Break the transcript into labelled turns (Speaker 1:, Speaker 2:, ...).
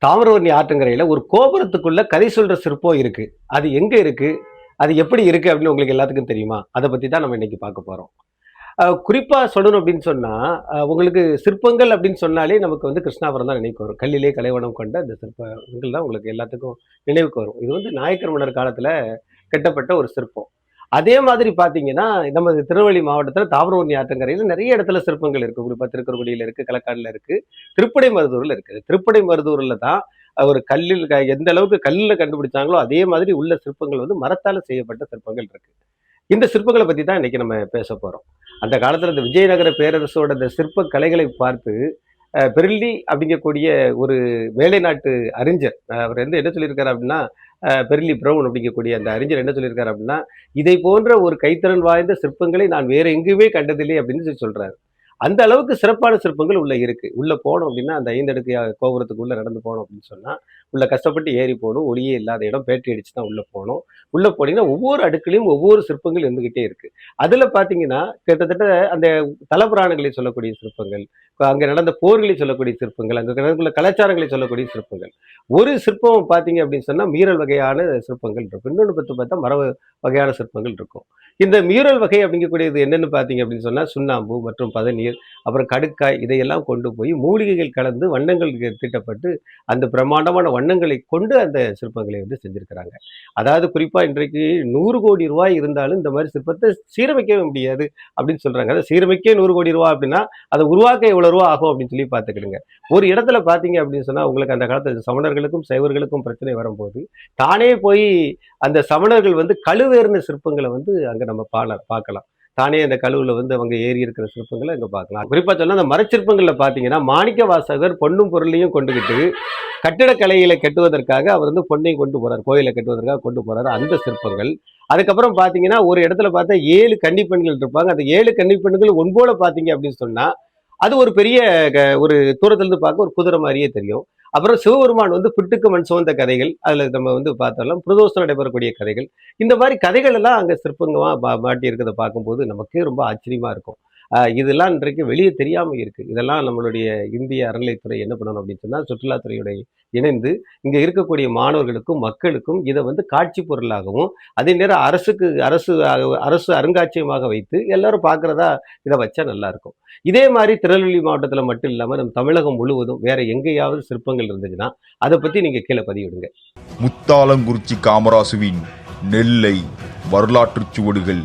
Speaker 1: தாமிரபரணி ஆற்றங்கரையில ஒரு கோபுரத்துக்குள்ள கதை சொல்ற சிற்பம் இருக்கு. அது எங்க இருக்கு? அது எப்படி இருக்கு அப்படின்னு உங்களுக்கு எல்லாத்துக்கும் தெரியுமா? அத பத்தி தான் நம்ம இன்னைக்கு பார்க்க போறோம். குறிப்பா சொல்லணும் அப்படின்னு சொன்னா, உங்களுக்கு சிற்பங்கள் அப்படின்னு சொன்னாலே நமக்கு வந்து கிருஷ்ணாபுரம் தான் நினைவுக்கு வரும். கல்லிலே கலைவண்ணம் கொண்ட அந்த சிற்பங்கள் தான் உங்களுக்கு எல்லாத்துக்கும் நினைவுக்கு வரும். இது வந்து நாயக்கர் மன்னர் காலத்துல கட்டப்பட்ட ஒரு சிற்பம். அதே மாதிரி பார்த்தீங்கன்னா, நமது திருநெல்வேலி மாவட்டத்துல தாமிரபரணி ஆற்றங்கரையில நெறைய இடத்துல சிற்பங்கள் இருக்கு. குறிப்பா திருக்குறுங்குடியில இருக்கு, களக்காடுல இருக்கு, திருப்படைமருதூர்ல இருக்கு. திருப்படைமருதூர்ல தான் ஒரு கல்லில் எந்த அளவுக்கு கல்லுல கண்டுபிடிச்சாங்களோ, அதே மாதிரி உள்ள சிற்பங்கள் வந்து மரத்தால செய்யப்பட்ட சிற்பங்கள் இருக்கு. இந்த சிற்பங்கள பத்தி தான் இன்னைக்கு நம்ம பேசப் போறோம். அந்த காலத்துல இந்த விஜயநகர பேரரசோட இந்த சிற்ப கலைகளை பார்த்து, பெர்ல்லி அப்படிங்கக்கூடிய ஒரு மேலை நாட்டு அறிஞர், அவர் வந்து என்ன சொல்லியிருக்காரு அப்படின்னா, பெர்ல்லி பிரவுன் அப்படிங்கக்கூடிய அந்த அறிஞர் என்ன சொல்லியிருக்காரு அப்படின்னா, "இதை போன்ற ஒரு கைத்திறன் வாய்ந்த சிற்பங்களை நான் வேற எங்கேயுமே கண்டதில்லை" அப்படின்னு சொல்றாரு. அந்த அளவுக்கு சிறப்பான சிற்பங்கள் உள்ள இருக்கு. உள்ள போனோம் அப்படின்னா, அந்த 5 அடுக்கு கோபுரத்துக்கு உள்ள நடந்து போனோம் அப்படின்னு சொன்னா, உள்ள கஷ்டப்பட்டு ஏறி போணும். ஒளியே இல்லாத இடம். பேட்டரி அடிச்சு தான் உள்ள போணும். உள்ள போனீங்கன்னா, ஒவ்வொரு அடுக்குலயும் ஒவ்வொரு சிற்பங்கள் இருந்துகிட்டே இருக்கு. அதுல பார்த்தீங்கன்னா, கிட்டத்தட்ட அந்த தலபுராணங்களை சொல்லக்கூடிய சிற்பங்கள், அங்க நடந்த போர்களை சொல்லக்கூடிய சிற்பங்கள், அங்க நடந்துள்ள கலாச்சாரங்களை சொல்லக்கூடிய சிற்பங்கள். ஒரு சிற்பம் பார்த்தீங்க அப்படின்னு சொன்னா, மீறல் வகையான சிற்பங்கள் இருக்கும். இன்னொன்னு பார்த்தா மர வகையான சிற்பங்கள் இருக்கும். இந்த மியூரல் வகை அப்படிங்கக்கூடியது என்னன்னு பார்த்தீங்க அப்படின்னு சொன்னா, சுண்ணாம்பு மற்றும் பதநீர், அப்புறம் கடுக்காய் இதையெல்லாம் கொண்டு போய் மூலிகைகள் கலந்து வண்ணங்கள் தீட்டப்பட்டு, அந்த பிரம்மாண்டமான வண்ணங்களை கொண்டு அந்த சிற்பங்களை வந்து செஞ்சிருக்கிறாங்க. அதாவது குறிப்பா இன்றைக்கு 100 கோடி ரூபாய் இருந்தாலும் இந்த மாதிரி சிற்பத்தை சீரமைக்கவே முடியாது அப்படின்னு சொல்றாங்க. அதாவது சீரமைக்க 100 கோடி ரூபாய் அப்படின்னா, அதை உருவாக்க எவ்வளவு ரூபா ஆகும் அப்படின்னு சொல்லி பார்த்துக்கிடுங்க. ஒரு இடத்துல பார்த்தீங்க அப்படின்னு சொன்னா, உங்களுக்கு அந்த காலத்துல சமணர்களுக்கும், சைவர்களுக்கும் பிரச்சனை வரும்போது, தானே போய் அந்த சமணர்கள் வந்து கழுவேறின சிற்பங்களை வந்து அங்க நம்ம பார்க்கலாம். தானே அந்த கழுவுல வந்து அவங்க ஏறி இருக்கிற சிற்பங்களை அங்க பார்க்கலாம். குறிப்பா சொன்னா அந்த மரச்சிற்பங்கள்ல பார்த்தீங்கன்னா, மாணிக்க வாசகர் பொன்னும் பொருளையும் கொண்டுகிட்டு கட்டிடக்கலைகளை கட்டுவதற்காக அவர் வந்து பொன்னையும் கொண்டு போறார். கோயிலை கட்டுவதற்காக கொண்டு போறாரு. அந்த சிற்பங்கள். அதுக்கப்புறம் பார்த்தீங்கன்னா, ஒரு இடத்துல பார்த்தா 7 கன்னிப் பெண்கள் இருப்பாங்க. அந்த 7 கன்னிப் பெண்கள் ஒன்போல பார்த்தீங்க அப்படின்னு சொன்னா, அது ஒரு பெரிய ஒரு தூரத்துல இருந்து பார்க்க ஒரு குதிரை மாரியே தெரியும். அப்புறம் சிவபெருமான் வந்து பிட்டுக்கு மண் சுமந்த கதைகள், அதுல நம்ம வந்து பார்த்தாலும் பிரதோஷம் நடைபெறக்கூடிய கதைகள். இந்த மாரி கதைகள் எல்லாம் அங்க சிற்பங்களா மாட்டி இருக்கிறத பார்க்கும்போது நமக்கே ரொம்ப ஆச்சரியமா இருக்கும். இதெல்லாம் இன்றைக்கு வெளிய தெரியாம இருக்கு. இதெல்லாம் நம்மளுடைய இந்திய அறநிலைத்துறை என்ன பண்ணணும் அப்படின்னு சொன்னா, சுற்றுலாத்துறையோட இணைந்து இங்க இருக்கக்கூடிய மாணவர்களுக்கும், மக்களுக்கும் இத வந்து காட்சி பொருளாகவும், அதே நேரம் அரசு அருங்காட்சியகமாக வைத்து எல்லாரும் பார்க்கிறதா இத வச்சா நல்லா இருக்கும். இதே மாரி திருநெல்வேலி மாவட்டத்துல மட்டும் இல்லாம நம்ம தமிழகம் முழுவதும் வேற எங்கேயாவது சிற்பங்கள் இருந்துச்சுன்னா, அத பத்தி நீங்க கீழ பதிவிடுங்க.
Speaker 2: முத்தாலங்குறிச்சி காமராசுவின் நெல்லை வரலாற்றுச் சுவடுகள்.